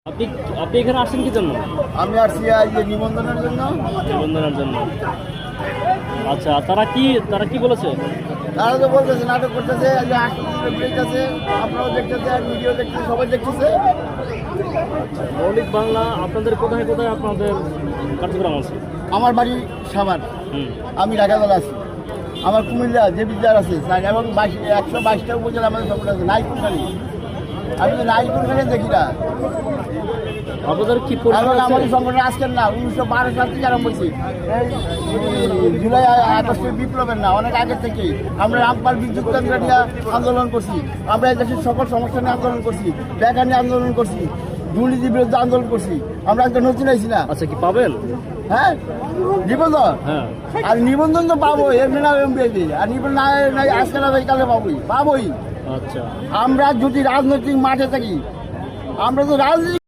আপনি আপনি এখানে আসছেন কি জন্য? আমি আসছি এই যে নিবন্ধনের জন্য। নিবন্ধনের জন্য। আচ্ছা, তারা কি বলেছে? তারা তো বলতেছে নাটক করতেছে, এই যে হাসপাতালে দেখতেছে, আপনারাও দেখতেছে, আর ভিডিও দেখতেছে, সবাই দেখতেছে। মৌলিক বাংলা আপনাদের কোথায় কোথায় আপনাদের কার্যক্রম আছে? আমার বাড়ি সাভার, আমি ঢাকাতলা আছি। আমার কুমিল্লা যে বিদ্যার আছে এবং 122টা উপজেলা আমাদের সব আছে। নাইকুনখানি, আমি তো নাইকুনখানি দেখি না। আপনাদের কি এবং আমাদের সংগঠন আজকের না, 1912 সাল থেকে আরম্ভ করছি। এই জুলাই আগস্টের বিপ্লবের না, অনেক আগে থেকেই আমরা রামপাল বিদ্যুৎ কেন্দ্র নিয়ে আন্দোলন করছি। আমরা এই দেশের সকল সমস্যা নিয়ে আন্দোলন করছি, বেকার নিয়ে আন্দোলন করছি, দুর্নীতির বিরুদ্ধে আন্দোলন করছি। আমরা একটা নতুন আইছি না। আচ্ছা, কি পাবেন? হ্যাঁ, নিবন্ধন। হ্যাঁ, আর নিবন্ধন তো পাবো, এমনি না এমবি। আর নিবন্ধন না আজকে না কালে পাবোই। আচ্ছা। আমরা যদি রাজনৈতিক মাঠে থাকি, আমরা তো রাজনীতি